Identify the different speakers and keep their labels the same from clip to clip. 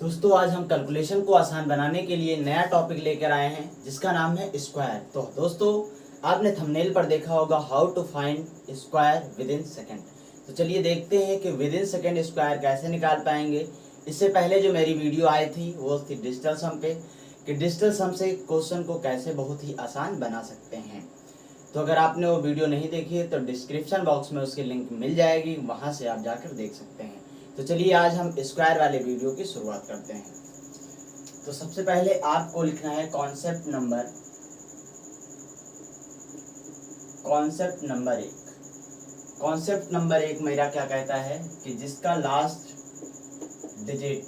Speaker 1: दोस्तों आज हम कैलकुलेशन को आसान बनाने के लिए नया टॉपिक लेकर आए हैं जिसका नाम है स्क्वायर। तो दोस्तों आपने थंबनेल पर देखा होगा how to find square within second. तो चलिए देखते हैं कि विद इन सेकेंड स्क्वायर कैसे निकाल पाएंगे। इससे पहले जो मेरी वीडियो आई थी वो थी डिजिटल सम पे, कि डिजिटल सम से क्वेश्चन को कैसे बहुत ही आसान बना सकते हैं। तो अगर आपने वो वीडियो नहीं देखी है तो डिस्क्रिप्शन बॉक्स में उसकी लिंक मिल जाएगी, वहाँ से आप जाकर देख सकते हैं। तो चलिए आज हम स्क्वायर वाले वीडियो की शुरुआत करते हैं। तो सबसे पहले आपको लिखना है कॉन्सेप्ट नंबर एक। कॉन्सेप्ट नंबर एक मेरा क्या कहता है कि जिसका लास्ट डिजिट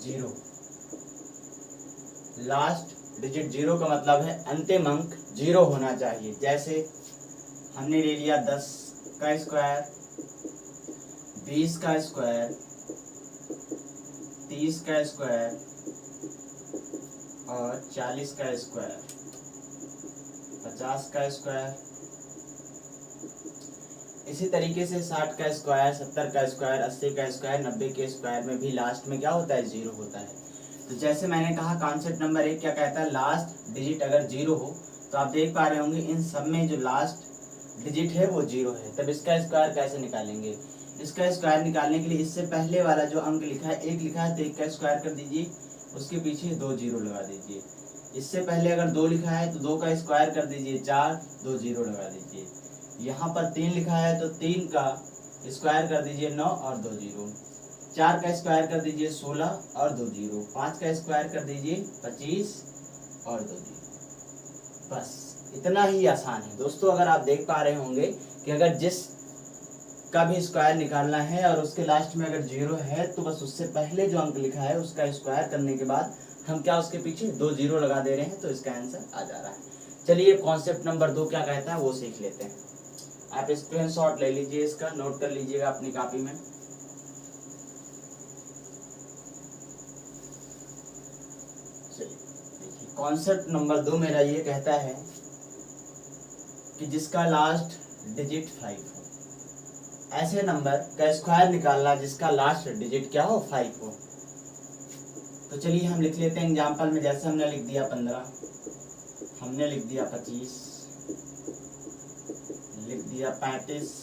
Speaker 1: 0, लास्ट डिजिट 0 का मतलब है अंतिम अंक 0 होना चाहिए। जैसे हमने ले लिया 10 का स्क्वायर, 20 का स्क्वायर, 30 का स्क्वायर और 40 का स्क्वायर, 50 का स्क्वायर। इसी तरीके से 60 का स्क्वायर, 70 का स्क्वायर, 80 का स्क्वायर, 90 के स्क्वायर में भी लास्ट में क्या होता है, 0 होता है। तो जैसे मैंने कहा कॉन्सेप्ट नंबर एक क्या कहता है, लास्ट डिजिट अगर 0 हो तो आप देख पा रहे होंगे इन सब में जो लास्ट डिजिट है वो 0 है। तब इसका स्क्वायर कैसे निकालेंगे। इसका स्क्वायर निकालने के लिए इससे पहले वाला जो अंक लिखा है 1 लिखा है तो 1 का स्क्वायर कर दीजिए, उसके पीछे 2 जीरो लगा दीजिए। इससे पहले अगर 2 लिखा है तो 2 का स्क्वायर कर दीजिए 4, 2 जीरो लगा दीजिए। यहाँ पर 3 लिखा है तो 3 का स्क्वायर कर दीजिए 9 और 2 जीरो। 4 का स्क्वायर कर दीजिए 16 और 2 जीरो। 5 का स्क्वायर कर दीजिए 25 और 2 जीरो। बस इतना ही आसान है दोस्तों। अगर आप देख पा रहे होंगे कि अगर जिस का भी स्क्वायर निकालना है और उसके लास्ट में अगर 0 है तो बस उससे पहले जो अंक लिखा है उसका स्क्वायर करने के बाद हम क्या उसके पीछे 2 जीरो लगा दे रहे हैं, तो इसका आंसर आ जा रहा है। चलिए कॉन्सेप्ट नंबर 2 क्या कहता है वो सीख लेते हैं। आप स्क्रीनशॉट ले लीजिए, इसका नोट कर लीजिएगा अपनी कॉपी में। चलिए कॉन्सेप्ट नंबर 2 मेरा ये कहता है कि जिसका लास्ट डिजिट 5 हो, ऐसे नंबर का स्क्वायर निकालना जिसका लास्ट डिजिट क्या हो, 5 हो। तो चलिए हम लिख लेते हैं एग्जाम्पल में। जैसे हमने लिख दिया 15, हमने लिख दिया 25, लिख दिया 35,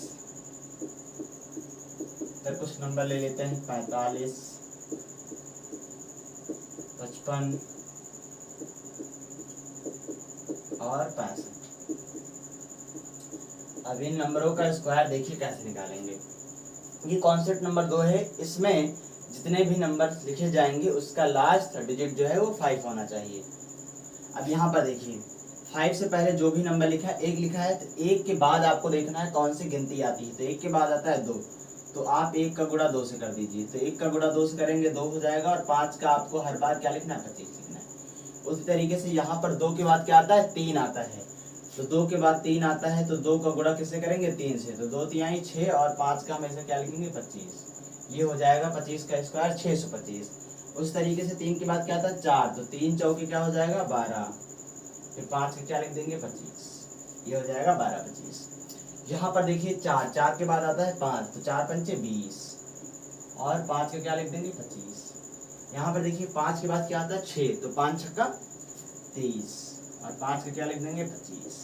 Speaker 1: फिर कुछ नंबर ले लेते हैं 45, 55 और 65। अब इन नंबरों का स्क्वायर देखिए कैसे निकालेंगे। ये कॉन्सेप्ट नंबर 2 है, इसमें जितने भी नंबर लिखे जाएंगे उसका लास्ट डिजिट जो है वो 5 होना चाहिए। अब यहाँ पर देखिए 5 से पहले जो भी नंबर लिखा है, 1 लिखा है तो 1 के बाद आपको देखना है कौन सी गिनती आती है। तो 1 के बाद आता है 2, तो आप 1 का गुणा 2 से कर दीजिए। तो 1 का गुणा 2 से करेंगे 2 हो जाएगा और 5 का आपको हर बार क्या लिखना है, 25 लिखना है। उसी तरीके से यहाँ पर 2 के बाद क्या आता है, 3 आता है। तो 2 के बाद 3 आता है तो 2 का गुणा किससे करेंगे, 3 से। तो 2 तिहाई 6 और 5 का हमेशा क्या लिखेंगे, 25। ये हो जाएगा 25 का स्क्वायर 625। उस तरीके से 3 के बाद क्या आता है, 4, तो 3 चौके क्या हो जाएगा, 12। फिर 5 का क्या लिख देंगे, 25। ये हो जाएगा 12, 25। यहाँ पर देखिए 4 के बाद आता है 5, तो 4 पंचे 20 और 5 का क्या लिख देंगे, 25। यहाँ पर देखिए 5 के बाद क्या आता है, 6, तो 5 छक्का 30 और 5 का क्या लिख देंगे, 25।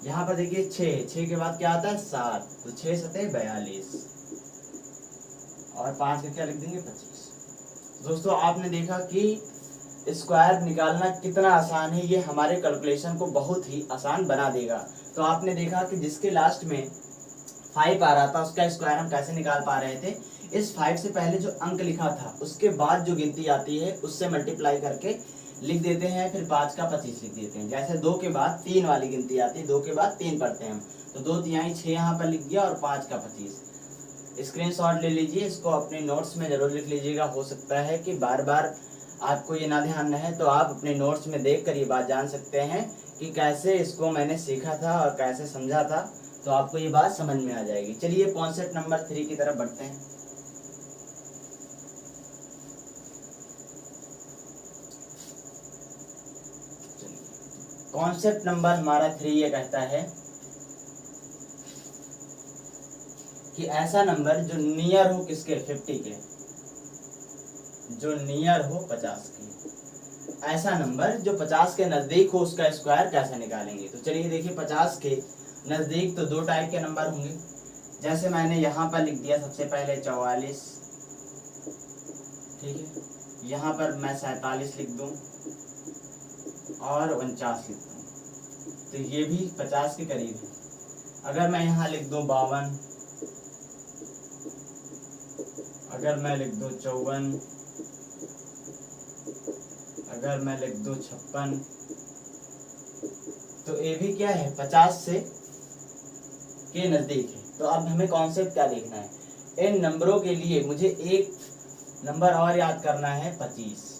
Speaker 1: यहाँ पर देखिए 6 के बाद क्या आता है, 7, तो 6 सते 42 और 5 का क्या लिख देंगे, 25। दोस्तों आपने देखा कि स्क्वायर निकालना कितना आसान है, ये हमारे कैलकुलेशन को बहुत ही आसान बना देगा। तो आपने देखा कि जिसके लास्ट में 5 आ रहा था उसका स्क्वायर हम कैसे निकाल पा रहे थे। इस 5 से पहले जो अंक लिखा था उसके बाद जो गिनती आती है उससे मल्टीप्लाई करके लिख देते हैं, फिर 5 का 25 लिख देते हैं। जैसे 2 के बाद 3 वाली गिनती आती है, 2 के बाद 3 पढ़ते हैं हम, तो 2 तिहाई 6 यहाँ पर लिख दिया और 5 का 25। स्क्रीनशॉट ले लीजिए, इसको अपने नोट्स में जरूर लिख लीजिएगा। हो सकता है कि बार बार आपको ये ना ध्यान रहे, तो आप अपने नोट्स में देख कर ये बात जान सकते हैं कि कैसे इसको मैंने सीखा था और कैसे समझा था, तो आपको ये बात समझ में आ जाएगी। चलिए कॉन्सेप्ट नंबर 3 की तरफ बढ़ते हैं। कॉन्सेप्ट नंबर हमारा 3 ये कहता है कि ऐसा नंबर जो नियर हो किसके 50 के, जो नियर हो 50 के, ऐसा नंबर जो 50 के नजदीक हो उसका स्क्वायर कैसे निकालेंगे। तो चलिए देखिए 50 के नजदीक तो दो टाइप के नंबर होंगे, जैसे मैंने यहाँ पर लिख दिया सबसे पहले 44, ठीक है, यहाँ पर मैं 47 लिख दूं और 49 लिख दूं, तो ये भी 50 के करीब है। अगर मैं यहाँ लिख दूं 52, अगर मैं लिख दूं 54, अगर मैं लिख दूं 56, तो ये भी क्या है 50 से के नजदीक है। तो अब हमें कॉन्सेप्ट क्या देखना है, इन नंबरों के लिए मुझे एक नंबर और याद करना है 25।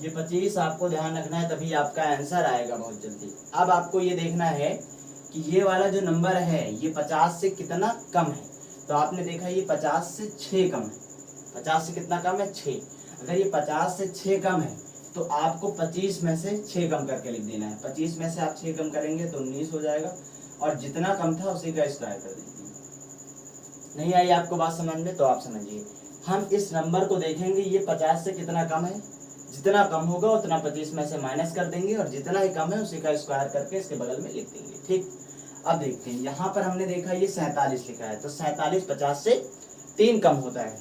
Speaker 1: ये 25 आपको ध्यान रखना है, तभी आपका आंसर आएगा बहुत जल्दी। अब आपको ये देखना है कि ये वाला जो नंबर है ये 50 से कितना कम है। तो आपने देखा ये 50 से 6 कम है, 50 से कितना कम है 6। अगर ये 50 से 6 कम है तो आपको 25 में से 6 कम करके लिख देना है। 25 में से आप 6 कम करेंगे तो 19 हो जाएगा, और जितना कम था उसी का स्क्वायर कर देंगे। नहीं आई आपको बात समझ में, तो आप समझिए हम इस नंबर को देखेंगे ये 50 से कितना कम है, जितना कम होगा उतना 25 में से माइनस कर देंगे, और जितना ही कम है उसी का स्क्वायर करके इसके बगल में लिख देंगे। ठीक, अब देखते हैं यहाँ पर हमने देखा ये 47 लिखा है, तो 47 50 से 3 कम होता है।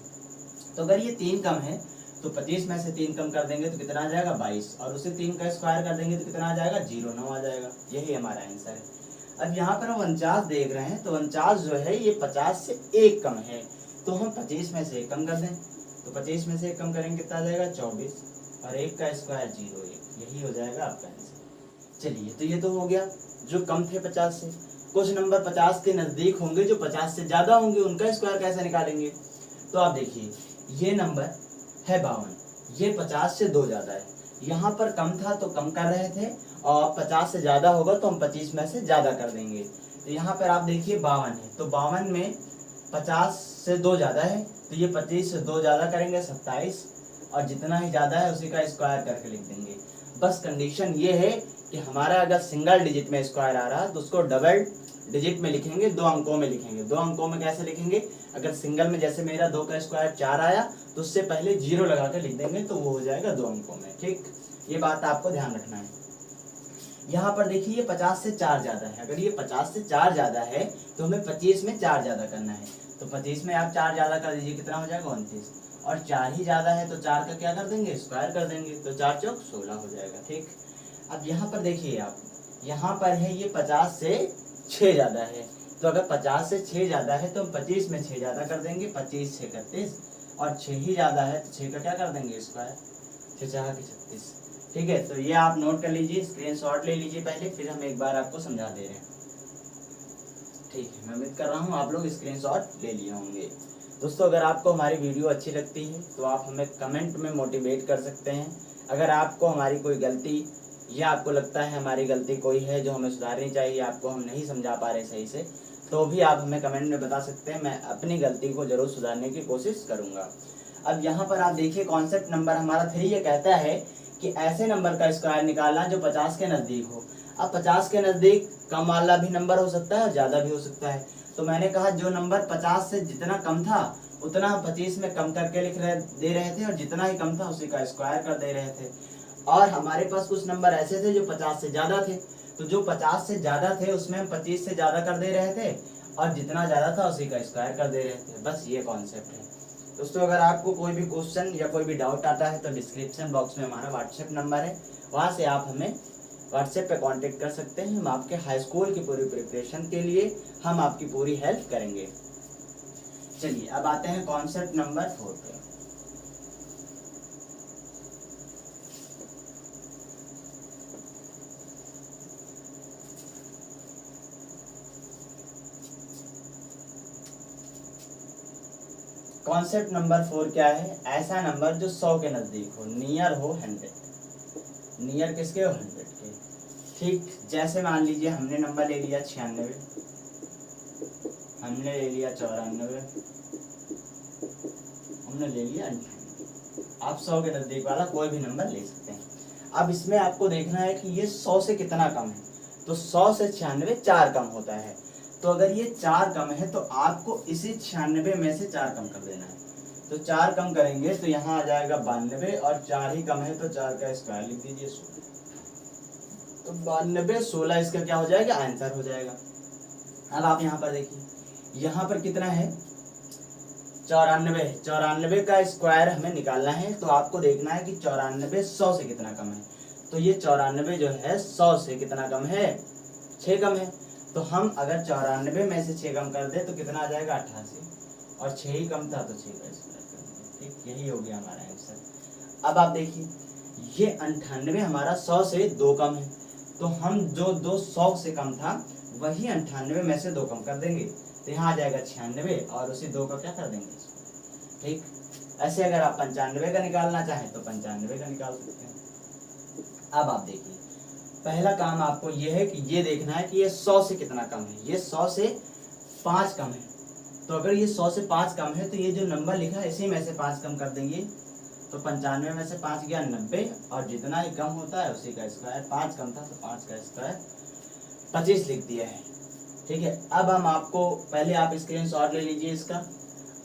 Speaker 1: तो अगर ये 3 कम है तो 25 में से 3 कम कर देंगे तो कितना आ जाएगा 22, और उसे 3 का स्क्वायर कर देंगे तो कितना आ जाएगा 09 आ जाएगा। यही हमारा आंसर है। अब यहाँ पर हम 49 देख रहे हैं, तो 49 जो है ये 50 से 1 कम है, तो हम 25 में से 1 कम कर दें, तो 25 में से 1 कम करेंगे कितना आ जाएगा 24, और 1 का स्क्वायर 01, यही हो जाएगा आपका आंसर। चलिए तो ये तो हो गया जो कम थे 50 से। कुछ नंबर 50 के नजदीक होंगे जो 50 से ज्यादा होंगे, उनका स्क्वायर कैसे निकालेंगे। तो आप देखिए ये नंबर है 52, ये 50 से 2 ज्यादा है, यहाँ पर कम था तो कम कर रहे थे, और 50 से ज्यादा होगा तो हम 25 में से ज्यादा कर देंगे। तो यहाँ पर आप देखिए 52 है, तो 52 में 50 से 2 ज्यादा है, तो ये 25 से 2 ज्यादा करेंगे 27, और जितना ही ज्यादा है उसी का स्क्वायर करके लिख देंगे। बस कंडीशन ये है कि हमारा अगर सिंगल डिजिट में स्क्वायर आ रहा है तो उसको डबल डिजिट में लिखेंगे, 2 अंकों में लिखेंगे। 2 अंकों में कैसे लिखेंगे, अगर सिंगल में जैसे मेरा 2 का स्क्वायर 4 आया तो उससे पहले 0 लगा कर लिख देंगे, तो वो हो जाएगा 2 अंकों में। ठीक, ये बात आपको ध्यान रखना है। यहाँ पर देखिए ये 50 से 4 ज्यादा है, अगर ये 50 से 4 ज्यादा है तो हमें 25 में 4 ज्यादा करना है, तो 25 में आप 4 ज्यादा कर दीजिए, कितना हो जाएगा 29, और 4 ही ज्यादा है तो 4 का क्या कर देंगे स्क्वायर कर देंगे, तो 4 चौक 16 हो जाएगा। ठीक, अब यहाँ पर देखिए आप, यहाँ पर है ये 50 से 6 ज्यादा है, तो अगर 50 से 6 ज्यादा है तो हम 25 में 6 ज्यादा कर देंगे, 25 6 31, और 6 ही ज्यादा है तो 6 का क्या कर देंगे स्क्वायर, 6 4 36। ठीक है, तो ये आप नोट कर लीजिए, स्क्रीनशॉट ले लीजिए पहले, फिर हम एक बार आपको समझा दे रहे हैं। ठीक है, मैं उम्मीद कर रहा हूँ आप लोग स्क्रीनशॉट ले लिए होंगे। दोस्तों अगर आपको हमारी वीडियो अच्छी लगती है तो आप हमें कमेंट में मोटिवेट कर सकते हैं। अगर आपको हमारी कोई गलती या आपको लगता है हमारी गलती कोई है जो हमें सुधारनी चाहिए, आपको हम नहीं समझा पा रहे सही से, तो भी आप हमें कमेंट में बता सकते हैं, मैं अपनी गलती को जरूर सुधारने की कोशिश करूँगा। अब यहाँ पर आप देखिए कॉन्सेप्ट नंबर हमारा 3 ये कहता है कि ऐसे नंबर का स्क्वायर निकालना जो 50 के नज़दीक हो। अब 50 के नज़दीक कम वाला भी नंबर हो सकता है और ज़्यादा भी हो सकता है, तो मैंने कहा जो नंबर 50 से जितना कम था उतना हम 25 में कम करके दे रहे थे, और जितना ही कम था उसी का स्क्वायर कर दे रहे थे। और हमारे पास कुछ नंबर ऐसे थे जो 50 से ज़्यादा थे, तो जो 50 से ज़्यादा थे उसमें हम 25 से ज़्यादा कर दे रहे थे, और जितना ज़्यादा था उसी का स्क्वायर कर दे रहे थे। बस ये कॉन्सेप्ट है दोस्तों। अगर आपको कोई भी क्वेश्चन या कोई भी डाउट आता है तो डिस्क्रिप्शन बॉक्स में हमारा व्हाट्सएप नंबर है, वहाँ से आप हमें व्हाट्सएप पे कांटेक्ट कर सकते हैं। हम आपके हाई स्कूल की पूरी प्रिपरेशन के लिए हम आपकी पूरी हेल्प करेंगे। चलिए अब आते हैं कॉन्सेप्ट नंबर 4 पे। कॉन्सेप्ट नंबर 4 क्या है, ऐसा नंबर जो 100 के नजदीक हो, नियर हो 100, नियर किसके हो 100 के। ठीक, जैसे मान लीजिए हमने नंबर ले लिया 96, हमने ले लिया 94, हमने ले लिया 98। आप 100 के नजदीक वाला कोई भी नंबर ले सकते हैं। अब इसमें आपको देखना है कि ये 100 से कितना कम है, तो 100 से 96 4 कम होता है, तो अगर ये 4 कम है तो आपको इसी 96 में से 4 कम कर देना है। तो 4 कम करेंगे तो यहाँ आ जाएगा 92 और 4 ही कम है तो 4 का स्क्वायर लिख दीजिए 16। तो 92 16 इसका क्या हो जाएगा, आंसर हो जाएगा। अब आप यहाँ पर देखिए, यहाँ पर कितना है 94, 94 का स्क्वायर हमें निकालना है। तो आपको देखना है कि 94 100 से कितना कम है। तो ये 94 जो है 100 से कितना कम है, 6 कम है। तो हम अगर 94 में से 6 कम कर दे तो कितना आ जाएगा 88, और 6 ही कम था तो 6 का स्क्वायर कर देंगे। ठीक, यही हो गया हमारा आंसर। अब आप देखिए ये 98 हमारा 100 से 2 कम है, तो हम जो 2 100 से कम था वही 98 में से 2 कम कर देंगे तो यहाँ आ जाएगा 96 और उसी 2 का क्या कर देंगे। ठीक, ऐसे अगर आप 95 का निकालना चाहें तो 95 का निकाल सकते हैं। अब आप देखिए पहला काम आपको ये है कि ये देखना है कि ये 100 से कितना कम है। ये 100 से 5 कम है, तो अगर ये 100 से 5 कम है तो ये जो नंबर लिखा है इसी में से 5 कम कर देंगे। तो 95 में से 5 गया 90, और जितना ही कम होता है उसी का स्क्वायर। 5 कम था तो 5 का स्क्वायर 25 लिख दिया है। ठीक है, अब हम आपको पहले आप स्क्रीनशॉट ले लीजिए इसका।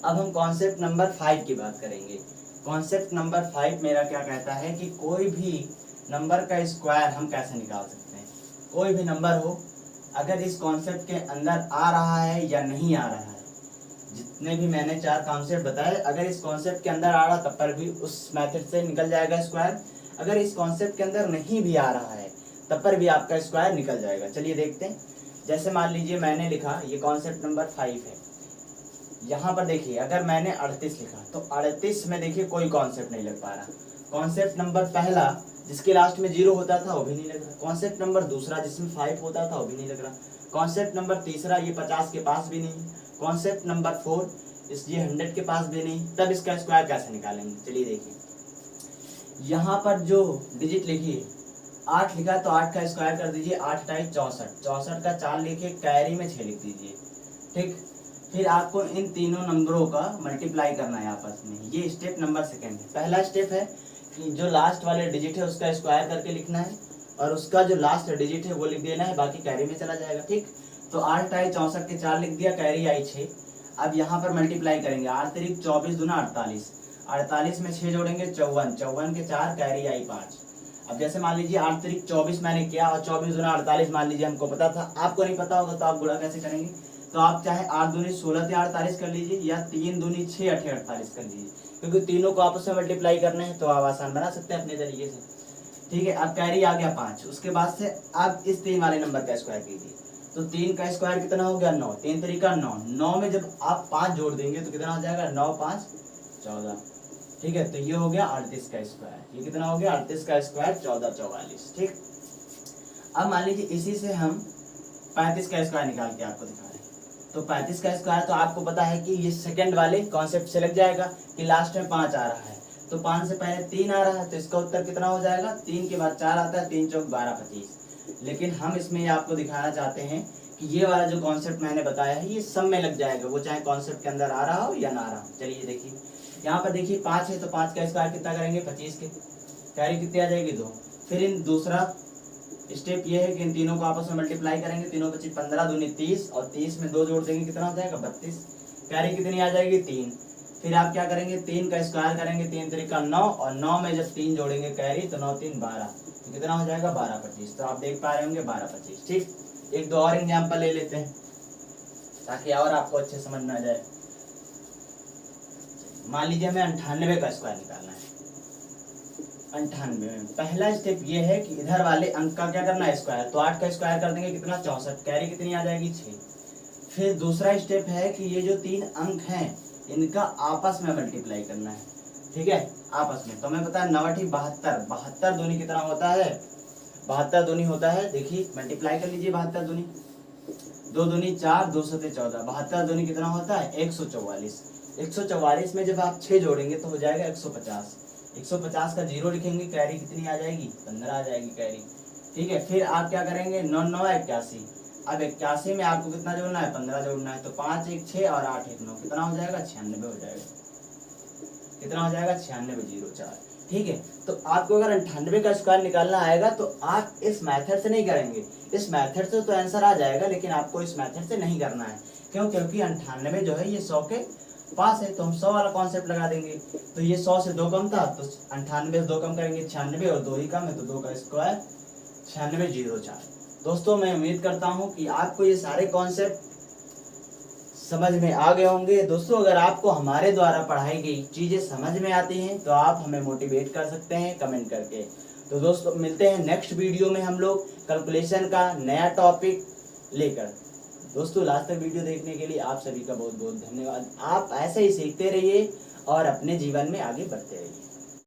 Speaker 1: अब हम कॉन्सेप्ट नंबर 5 की बात करेंगे। कॉन्सेप्ट नंबर 5 मेरा क्या कहता है कि कोई भी नंबर का स्क्वायर हम कैसे निकाल सकते हैं। कोई भी नंबर हो, अगर इस कॉन्सेप्ट के अंदर आ रहा है या नहीं आ रहा है, जितने भी मैंने 4 कॉन्सेप्ट बताए, अगर इस कॉन्सेप्ट के अंदर आ रहा तब पर भी उस मेथड से निकल जाएगा स्क्वायर। अगर इस कॉन्सेप्ट के अंदर नहीं भी आ रहा है तब पर भी आपका स्क्वायर निकल जाएगा। चलिए देखते हैं। जैसे मान लीजिए मैंने लिखा, ये कॉन्सेप्ट नंबर 5 है। यहाँ पर देखिए अगर मैंने 38 लिखा तो 38 में देखिए कोई कॉन्सेप्ट नहीं लग पा रहा। कॉन्सेप्ट नंबर पहला जिसके लास्ट में 0 होता था वो भी नहीं लग रहा। कॉन्सेप्ट नंबर दूसरा जिसमें 5 होता था वो भी नहीं लग रहा। कॉन्सेप्ट नंबर तीसरा ये 50 के पास भी नहीं। कॉन्सेप्ट नंबर 4 ये 100 के पास भी नहीं। तब इसका स्क्वायर कैसे निकालेंगे, चलिए देखिए। यहाँ पर जो डिजिट लिखी है 8 लिखा तो 8 का स्क्वायर कर दीजिए। 8 टाइम 64, 64 का 4 लिखिए, कैरी में 6 लिख दीजिए। ठीक, फिर आपको इन तीनों नंबरों का मल्टीप्लाई करना है आपस में। ये स्टेप नंबर सेकेंड है। पहला स्टेप है कि जो लास्ट वाले डिजिट है उसका स्क्वायर करके लिखना है, और उसका जो लास्ट डिजिट है वो लिख देना है, बाकी कैरी में चला जाएगा। ठीक, तो 8 टाइम 64 के 4 लिख दिया, कैरी आई 6। अब यहाँ पर मल्टीप्लाई करेंगे। 8 तिरिक 24 दूना 48, 48 में 6 जोड़ेंगे 54, 54 के 4, कैरी आई 5। अब जैसे मान लीजिए 8 तिरिक 24 मैंने किया और 24 दूना 48 मान लीजिए हमको पता था, आपको नहीं पता होगा तो आप गुणा कैसे करेंगे। तो आप चाहे 8 दूनी 16 से 48 कर लीजिए, या 3 दूनी 6 8 48 कर लीजिए, क्योंकि तीनों को आपस में मल्टीप्लाई करने हैं तो आप आसान बना सकते हैं अपने तरीके से। ठीक है, अब कैरी आ गया 5। उसके बाद से आप इस 3 वाले नंबर का स्क्वायर कीजिए। तो 3 का स्क्वायर कितना हो गया 9, 3 तरीका 9। 9 में जब आप 5 जोड़ देंगे तो कितना हो जाएगा 9 5 14। ठीक है, तो ये हो गया 38 का स्क्वायर। ये कितना हो गया 38 का स्क्वायर 14 44। ठीक, अब मान लीजिए इसी से हम 35 का स्क्वायर निकाल के आपको दिखा रहे हैं। तो 35 का स्क्वायर तो आपको पता है कि ये सेकंड वाले कॉन्सेप्ट से लग जाएगा कि लास्ट में 5 आ रहा है, तो 5 से पहले 3 आ रहा है, तो इसका उत्तर कितना हो जाएगा। 3 के बाद 4 आता है, 3 चौक 12 25। लेकिन हम इसमें आपको दिखाना चाहते हैं कि ये वाला जो कॉन्सेप्ट मैंने बताया है ये सब में लग जाएगा, वो चाहे कॉन्सेप्ट के अंदर आ रहा हो या ना आ रहा हो। चलिए देखिए, यहाँ पर देखिए 5 है तो 5 का स्क्वायर कितना करेंगे 25 के, कैरी कितनी आ जाएगी 2। फिर इन दूसरा स्टेप ये है कि इन तीनों को आपस में मल्टीप्लाई करेंगे। तीनों 25 15 दूनी 30, और 30 में 2 जोड़ देंगे कितना हो जाएगा 32। कैरी कितनी आ जाएगी 3। फिर आप क्या करेंगे 3 का स्क्वायर करेंगे, 3 तरीका 9, और 9 में जब 3 जोड़ेंगे कैरी तो 9 3 12, तो कितना हो जाएगा 12 25। तो आप देख पा रहे होंगे 12 25। ठीक, एक दो और एग्जाम्पल ले लेते हैं ताकि और आपको अच्छे समझ में आ जाए। मान लीजिए हमें 98 का स्क्वायर निकालना है। 98 में पहला स्टेप ये है कि इधर वाले अंक का क्या करना है स्क्वायर। तो 8 का स्क्वायर कर देंगे कितना 64, कैरी कितनी आ जाएगी 6। फिर दूसरा स्टेप है कि ये जो 3 अंक हैं इनका आपस में मल्टीप्लाई करना है। ठीक है, आपस में। तो हमें पता है 9 72, 72 दूनी कितना होता है 72 दूनी होता है, देखिए मल्टीप्लाई कर लीजिए 72 दूनी, 2 दूनी 4, 2 सते 14, 72 दूनी कितना होता है 144। 144 में जब आप 6 जोड़ेंगे तो हो जाएगा 150। 150 का 0 लिखेंगे, कैरी कितनी आ जाएगी 15 आ जाएगी कैरी। ठीक है, फिर आप क्या करेंगे 9 9 81। अब 81 में आपको कितना जोड़ना है 15 जोड़ना है, तो 5 1 6 और 8 1 9, कितना हो जाएगा 96 हो जाएगा। कितना हो जाएगा 96 0 4। ठीक है। तो आपको अगर 98 का स्क्वायर निकालना आएगा तो आप इस मेथड से नहीं करेंगे, इस मेथड से तो आंसर आ जाएगा, लेकिन आपको इस मेथड से नहीं करना है। क्यों? क्योंकि 98 जो है ये 100 के पास है, तो हम 100 वाला कॉन्सेप्ट लगा देंगे। तो ये 100 से 2 कम था, तो 98 से 2 कम करेंगे 96, और 2 ही कम है तो 2 का स्क्वायर 9604। दोस्तों मैं उम्मीद करता हूँ कि आपको ये सारे कॉन्सेप्ट समझ में आ गए होंगे। दोस्तों अगर आपको हमारे द्वारा पढ़ाई गई चीजें समझ में आती हैं तो आप हमें मोटिवेट कर सकते हैं कमेंट करके। तो दोस्तों मिलते हैं नेक्स्ट वीडियो में हम लोग कैलकुलेशन का नया टॉपिक लेकर। दोस्तों लास्ट तक वीडियो देखने के लिए आप सभी का बहुत बहुत धन्यवाद। आप ऐसे ही सीखते रहिए और अपने जीवन में आगे बढ़ते रहिए।